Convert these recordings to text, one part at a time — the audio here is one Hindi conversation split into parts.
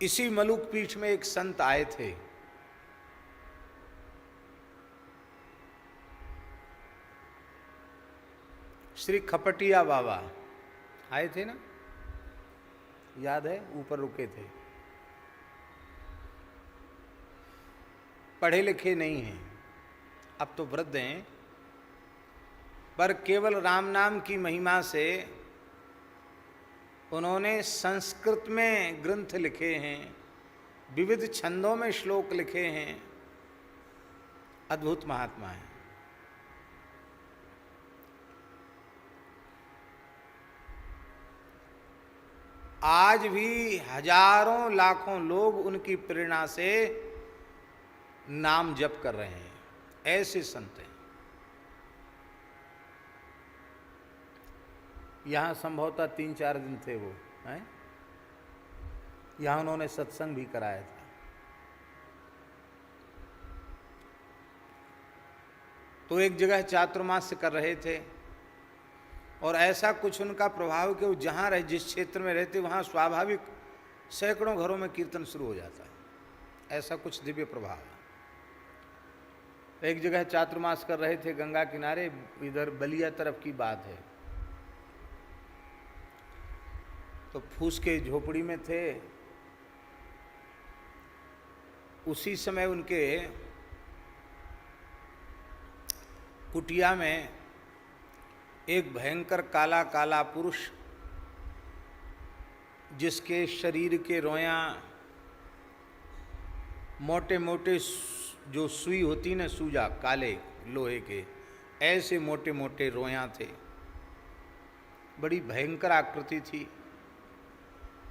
इसी मलुक पीठ में एक संत आए थे, श्री खपटिया बाबा आए थे ना, याद है? ऊपर रुके थे। पढ़े लिखे नहीं हैं, अब तो वृद्ध हैं, पर केवल राम नाम की महिमा से उन्होंने संस्कृत में ग्रंथ लिखे हैं, विविध छंदों में श्लोक लिखे हैं। अद्भुत महात्मा है। आज भी हजारों लाखों लोग उनकी प्रेरणा से नाम जप कर रहे हैं। ऐसे संत हैं। यहाँ संभवतः 3-4 दिन थे वो, हैं? यहाँ उन्होंने सत्संग भी कराया था। तो एक जगह चातुर्मास्य कर रहे थे और ऐसा कुछ उनका प्रभाव कि वो जहाँ रहे, जिस क्षेत्र में रहते, वहाँ स्वाभाविक सैकड़ों घरों में कीर्तन शुरू हो जाता है। ऐसा कुछ दिव्य प्रभाव है। एक जगह चातुर्मास कर रहे थे गंगा किनारे, इधर बलिया तरफ की बात है। तो फूस के झोपड़ी में थे। उसी समय उनके कुटिया में एक भयंकर काला काला पुरुष, जिसके शरीर के रोयां मोटे मोटे, जो सुई होती न, सूजा काले लोहे के, ऐसे मोटे मोटे रोयां थे। बड़ी भयंकर आकृति थी।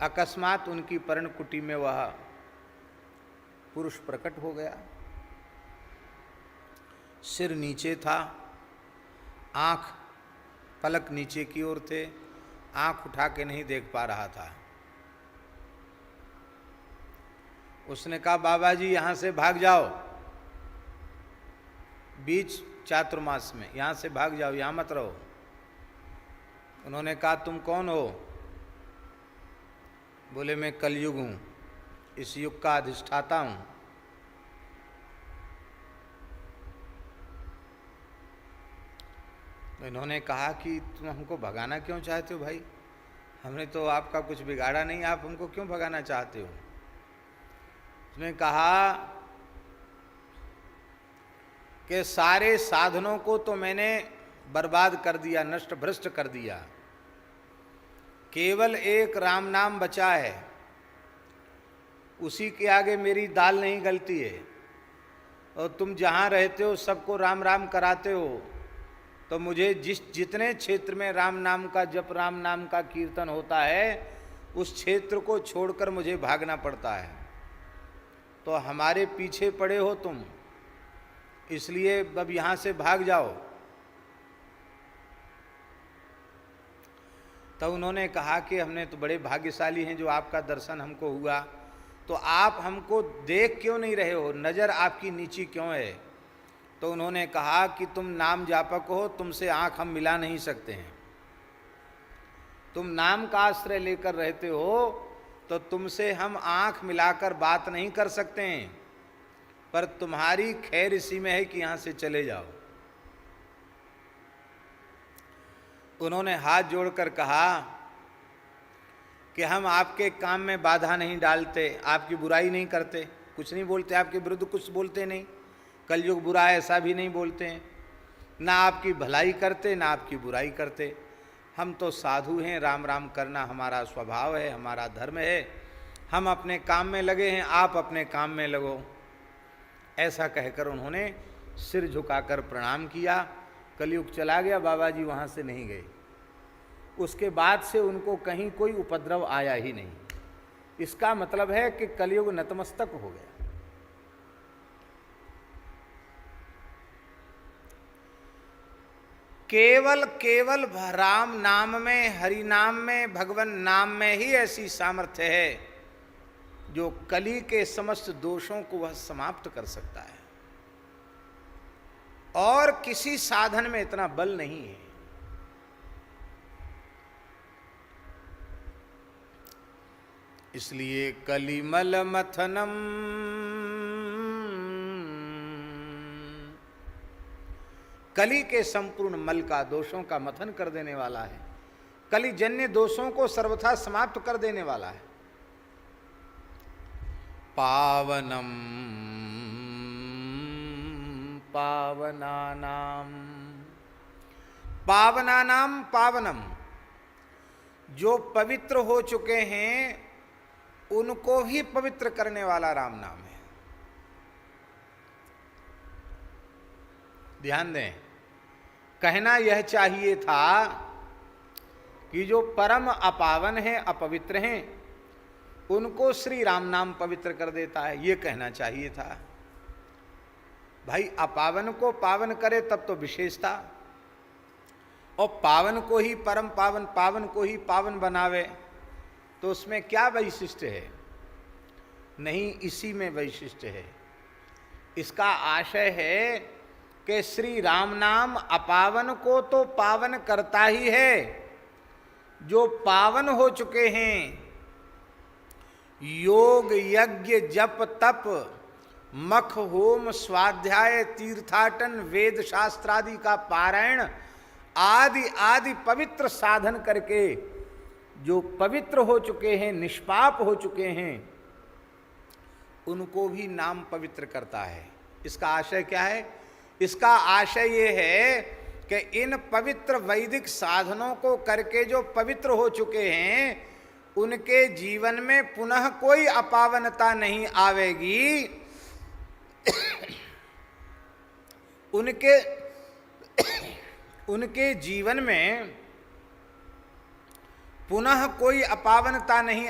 अकस्मात उनकी पर्णकुटी में वह पुरुष प्रकट हो गया। सिर नीचे था, आंख पलक नीचे की ओर थे, आंख उठा के नहीं देख पा रहा था। उसने कहा, बाबा जी यहाँ से भाग जाओ, बीच चातुर्मास में यहाँ से भाग जाओ, यहाँ मत रहो। उन्होंने कहा, तुम कौन हो? बोले, मैं कलयुग हूँ, इस युग का अधिष्ठाता हूँ। तो इन्होंने कहा कि तुम हमको भगाना क्यों चाहते हो भाई? हमने तो आपका कुछ बिगाड़ा नहीं, आप हमको क्यों भगाना चाहते हो? उसने कहा कि सारे साधनों को तो मैंने बर्बाद कर दिया, नष्ट भ्रष्ट कर दिया, केवल एक राम नाम बचा है, उसी के आगे मेरी दाल नहीं गलती है। और तुम जहाँ रहते हो सबको राम राम कराते हो, तो मुझे जितने क्षेत्र में राम नाम का जप, राम नाम का कीर्तन होता है, उस क्षेत्र को छोड़कर मुझे भागना पड़ता है। तो हमारे पीछे पड़े हो तुम, इसलिए अब यहाँ से भाग जाओ। तब उन्होंने कहा कि हमने तो बड़े भाग्यशाली हैं जो आपका दर्शन हमको हुआ, तो आप हमको देख क्यों नहीं रहे हो? नज़र आपकी नीची क्यों है? तो उन्होंने कहा कि तुम नाम जापक हो, तुमसे आंख हम मिला नहीं सकते हैं। तुम नाम का आश्रय लेकर रहते हो, तो तुमसे हम आंख मिलाकर बात नहीं कर सकते हैं, पर तुम्हारी खैर इसी में है कि यहाँ से चले जाओ। उन्होंने हाथ जोड़कर कहा कि हम आपके काम में बाधा नहीं डालते, आपकी बुराई नहीं करते, कुछ नहीं बोलते, आपके विरुद्ध कुछ बोलते नहीं, कलयुग बुरा है ऐसा भी नहीं बोलते हैं, ना आपकी भलाई करते ना आपकी बुराई करते। हम तो साधु हैं, राम राम करना हमारा स्वभाव है, हमारा धर्म है, हम अपने काम में लगे हैं, आप अपने काम में लगो। ऐसा कहकर उन्होंने सिर झुकाकर प्रणाम किया। कलयुग चला गया, बाबा जी वहाँ से नहीं गए। उसके बाद से उनको कहीं कोई उपद्रव आया ही नहीं। इसका मतलब है कि कलयुग नतमस्तक हो गया। केवल केवल राम नाम में, हरि नाम में, भगवान नाम में ही ऐसी सामर्थ्य है जो कली के समस्त दोषों को वह समाप्त कर सकता है, और किसी साधन में इतना बल नहीं है। इसलिए कलिमल मथनम, कली के संपूर्ण मल का, दोषों का मथन कर देने वाला है, कली जन्य दोषों को सर्वथा समाप्त कर देने वाला है। पावनम पावनानाम, पावनानाम पावनम, जो पवित्र हो चुके हैं उनको ही पवित्र करने वाला राम नाम है। ध्यान दें, कहना यह चाहिए था कि जो परम अपावन है, अपवित्र हैं, उनको श्री राम नाम पवित्र कर देता है, ये कहना चाहिए था। भाई अपावन को पावन करे तब तो विशेषता, और पावन को ही परम पावन, पावन को ही पावन बनावे तो उसमें क्या वैशिष्ट्य है? नहीं, इसी में वैशिष्ट्य है। इसका आशय है कि श्री राम नाम अपावन को तो पावन करता ही है, जो पावन हो चुके हैं, योग यज्ञ जप तप मख होम स्वाध्याय तीर्थाटन वेद शास्त्रादि का पारायण आदि आदि पवित्र साधन करके जो पवित्र हो चुके हैं, निष्पाप हो चुके हैं, उनको भी नाम पवित्र करता है। इसका आशय क्या है? इसका आशय ये है कि इन पवित्र वैदिक साधनों को करके जो पवित्र हो चुके हैं, उनके जीवन में पुनः कोई अपावनता नहीं आवेगी, उनके जीवन में पुनः कोई अपावनता नहीं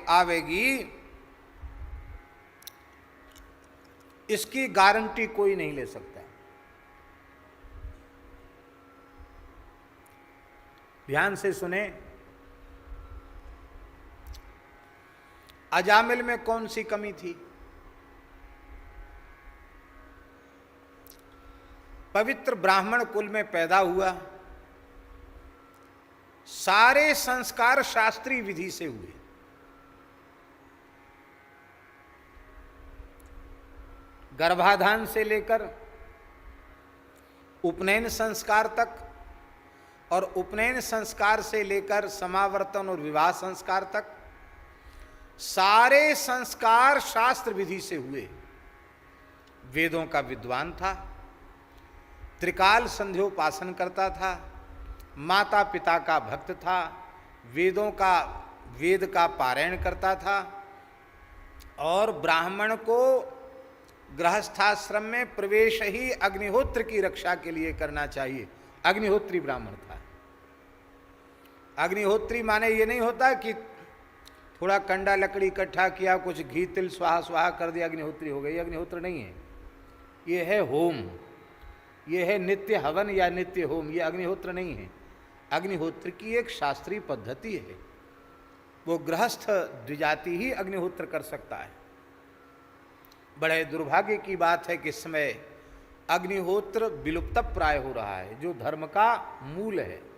आवेगी, इसकी गारंटी कोई नहीं ले सकता। ध्यान से सुने, अजामिल में कौन सी कमी थी? पवित्र ब्राह्मण कुल में पैदा हुआ, सारे संस्कार शास्त्रीय विधि से हुए, गर्भाधान से लेकर उपनयन संस्कार तक, और उपनयन संस्कार से लेकर समावर्तन और विवाह संस्कार तक सारे संस्कार शास्त्र विधि से हुए। वेदों का विद्वान था, त्रिकाल संध्योपासन करता था, माता पिता का भक्त था, वेद का पारायण करता था, और ब्राह्मण को गृहस्थाश्रम में प्रवेश ही अग्निहोत्र की रक्षा के लिए करना चाहिए। अग्निहोत्री ब्राह्मण था। अग्निहोत्री माने ये नहीं होता कि थोड़ा कंडा लकड़ी इकट्ठा किया, कुछ घी तिल स्वाहा स्वाहा कर दिया, अग्निहोत्री हो गई। अग्निहोत्र नहीं है, ये है होम, ये है नित्य हवन या नित्य होम, ये अग्निहोत्र नहीं है। अग्निहोत्र की एक शास्त्रीय पद्धति है, वो गृहस्थ द्विजाति ही अग्निहोत्र कर सकता है। बड़े दुर्भाग्य की बात है कि इस समय अग्निहोत्र विलुप्त प्राय हो रहा है, जो धर्म का मूल है।